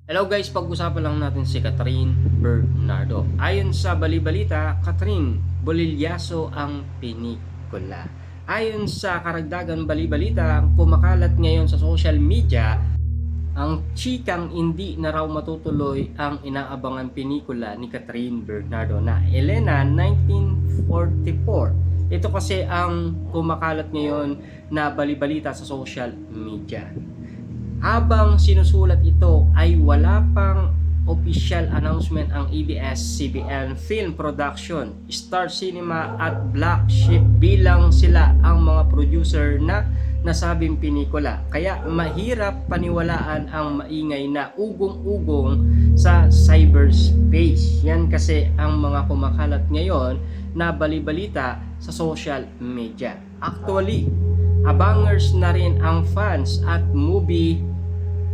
Hello guys, pag-usapan lang natin si Catherine Bernardo. Ayon sa bali-balita, Catherine Bolilyaso ang pinikula. Ayon sa karagdagan bali-balita, kumakalat ngayon sa social media ang chikang hindi na raw matutuloy ang inaabangan pelikula ni Catherine Bernardo na Elena 1944. Ito kasi ang kumakalat ngayon na bali-balita sa social media. Habang sinusulat ito ay wala pang official announcement ang ABS-CBN Film Production, Star Cinema at Black Sheep bilang sila ang mga producer na nasabing pelikula. Kaya mahirap paniwalaan ang maingay na ugong-ugong sa cyberspace. Yan kasi ang mga kumakalat ngayon na balibalita sa social media. Actually, abangers na rin ang fans at movie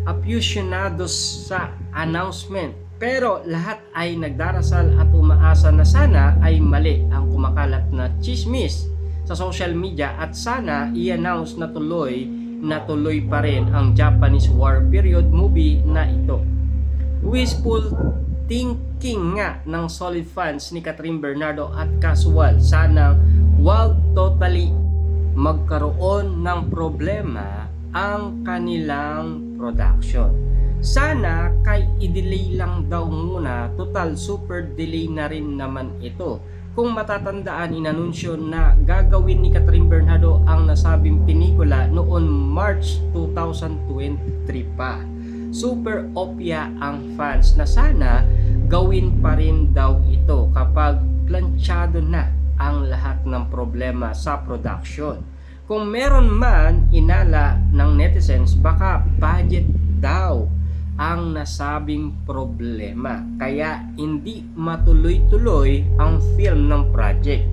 aficionados sa announcement. Pero lahat ay nagdarasal at umaasa na sana ay mali ang kumakalat na chismis sa social media at sana i-announce na tuloy pa rin ang Japanese War Period movie na ito. Wishful thinking nga ng solid fans ni Catherine Bernardo at casual sanang wag totally magkaroon ng problema ang kanilang production. Sana kay i-delay lang daw muna, total super delay na rin naman ito. Kung matatandaan, inanunsyo na gagawin ni Catherine Bernardo ang nasabing pelikula noon March 2023 pa. Super opya ang fans na sana gawin pa rin daw ito kapag planchado na ang lahat ng problema sa production. Kung meron man inala ng netizens, baka budget daw ang nasabing problema kaya hindi matuloy-tuloy ang film ng project.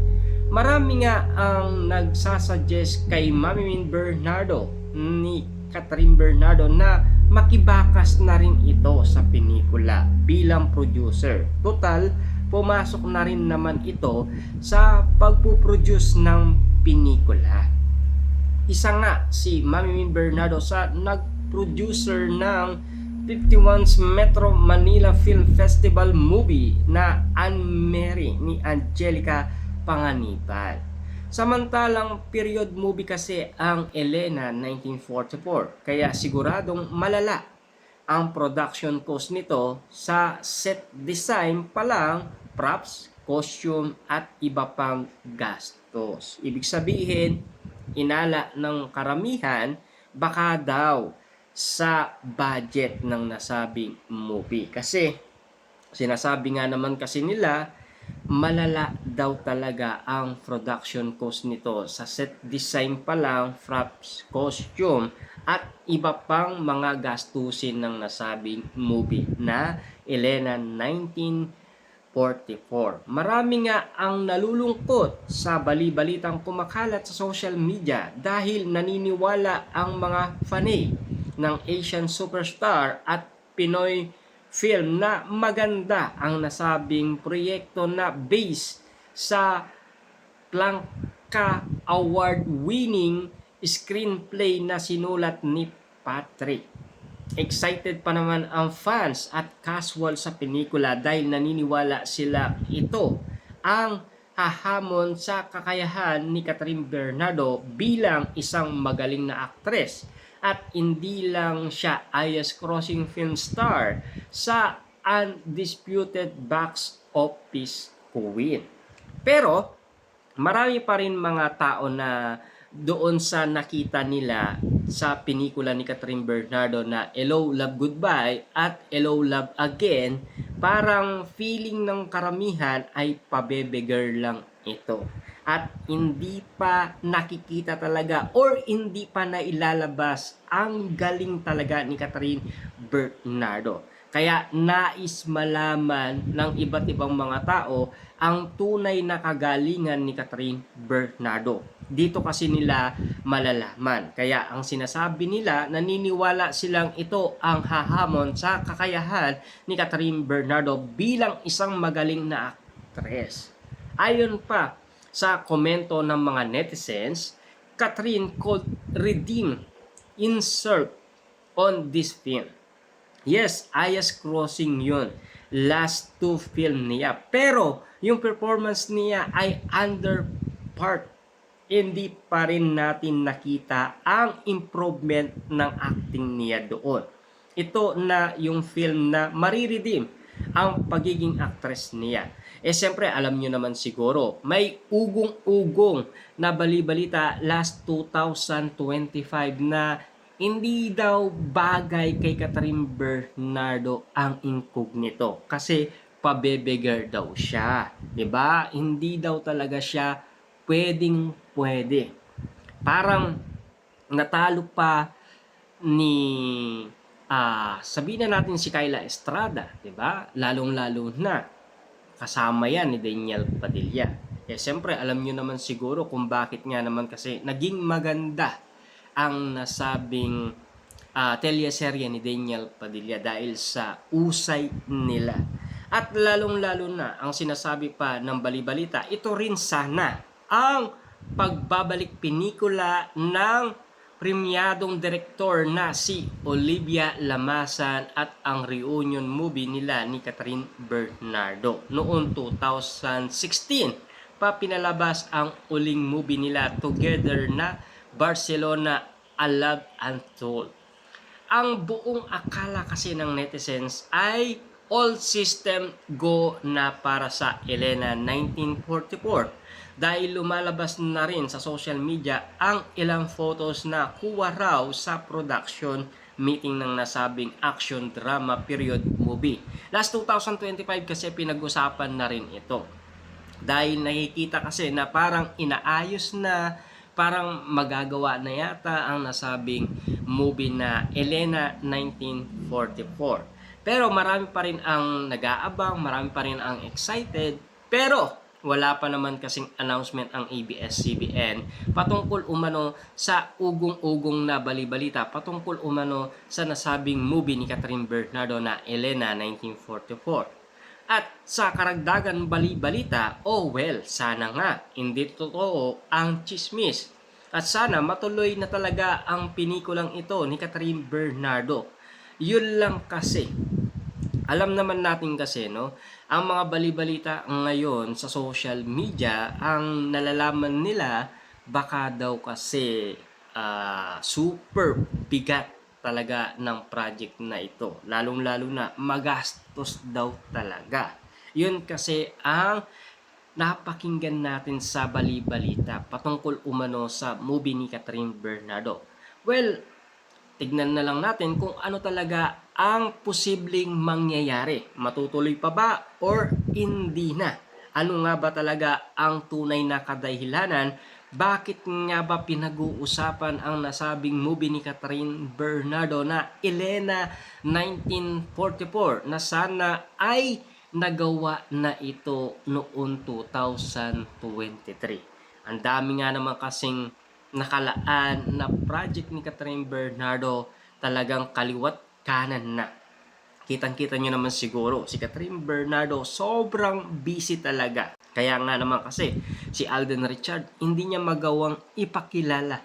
Marami nga ang nagsasuggest kay Mami Bernardo ni Catherine Bernardo na makibakas na rin ito sa pelikula bilang producer. Total, pumasok na rin naman ito sa pagpuproduce ng pelikula. Isa nga si Mami Bernardo sa nag-producer ng 51's Metro Manila Film Festival movie na Anne Mary ni Angelica Panganiban. Samantalang period movie kasi ang Elena 1944, kaya siguradong malala ang production cost nito sa set design pa lang, props, costume at iba pang gastos. Ibig sabihin, inala ng karamihan baka daw sa budget ng nasabing movie. Kasi sinasabi nga naman kasi nila malala daw talaga ang production cost nito sa set design pa lang, props, costume at iba pang mga gastusin ng nasabing movie na Elena 1944. Marami nga ang nalulungkot sa bali-balitang kumakalat sa social media dahil naniniwala ang mga fanay ng Asian superstar at Pinoy film na maganda ang nasabing proyekto na based sa Plangka Award-winning screenplay na sinulat ni Patrick. Excited pa naman ang fans at casual sa pelikula dahil naniniwala sila ito ang hahamon sa kakayahan ni Catherine Bernardo bilang isang magaling na aktres. At hindi lang siya highest crossing film star sa undisputed box office queen. Pero marami pa rin mga tao na doon sa nakita nila sa pelikula ni Catherine Bernardo na Hello, Love, Goodbye at Hello, Love Again, parang feeling ng karamihan ay pabebe-girl lang ito. At hindi pa nakikita talaga or hindi pa nailalabas ang galing talaga ni Catherine Bernardo. Kaya nais malaman ng iba't ibang mga tao ang tunay na kagalingan ni Catherine Bernardo. Dito kasi nila malalaman. Kaya ang sinasabi nila, naniniwala silang ito ang hahamon sa kakayahan ni Catherine Bernardo bilang isang magaling na aktres. Ayon pa sa komento ng mga netizens, Catherine could redeem insert on this film. Yes, Ayas Crossing yun. Last two film niya. Pero, yung performance niya ay under part. Hindi pa rin natin nakita ang improvement ng acting niya doon. Ito na yung film na mariredeem ang pagiging actress niya. Eh siyempre, alam nyo naman siguro, may ugong-ugong na balibalita last 2025 na hindi daw bagay kay Catherine Bernardo ang incognito kasi pabebegar daw siya, 'di ba? Hindi daw talaga siya pwedeng-pwede. Parang natalo pa ni sabihin na natin si Kyla Estrada, 'di ba? Lalong-lalo na kasama yan ni Daniel Padilla. Eh siyempre alam niyo naman siguro kung bakit nga naman kasi naging maganda ang nasabing teleserye ni Daniel Padilla dahil sa usay nila. At lalong-lalo na ang sinasabi pa ng balibalita, ito rin sana ang pagbabalik pelikula ng premyadong direktor na si Olivia Lamasan at ang reunion movie nila ni Catherine Bernardo. Noong 2016 pa pinalabas ang uling movie nila together na Barcelona A Love Untold. Ang buong akala kasi ng netizens ay all system go na para sa Elena 1944 dahil lumalabas na rin sa social media ang ilang photos na kuha raw sa production meeting ng nasabing action drama period movie. Last 2025 kasi pinag-usapan na rin ito. Dahil nakikita kasi na parang inaayos na, parang magagawa na yata ang nasabing movie na Elena 1944. Pero marami pa rin ang nag-aabang, marami pa rin ang excited, pero wala pa naman kasing announcement ang ABS-CBN patungkol umano sa ugong-ugong na balibalita, patungkol umano sa nasabing movie ni Catherine Bernardo na Elena 1944. At sa karagdagan balibalita, oh well, sana nga hindi totoo ang chismis. At sana matuloy na talaga ang pinikulang ito ni Catherine Bernardo. Yun lang kasi. Alam naman natin kasi, no, ang mga balibalita ngayon sa social media, ang nalalaman nila, baka daw kasi super bigat talaga ng project na ito. Lalong-lalo na magastos daw talaga. Yun kasi ang napakinggan natin sa balibalita patungkol umano sa movie ni Catherine Bernardo. Well, tignan na lang natin kung ano talaga ang posibleng mangyayari. Matutuloy pa ba or hindi na? Ano nga ba talaga ang tunay na kadahilanan? Bakit nga ba pinag-uusapan ang nasabing movie ni Catherine Bernardo na Elena 1944 na sana ay nagawa na ito noong 2023? Ang dami nga naman kasing nakalaan na project ni Catherine Bernardo, talagang kaliwat kanan na. Kitang-kita nyo naman siguro, si Catherine Bernardo sobrang busy talaga. Kaya nga naman kasi si Alden Richard hindi niya magawang ipakilala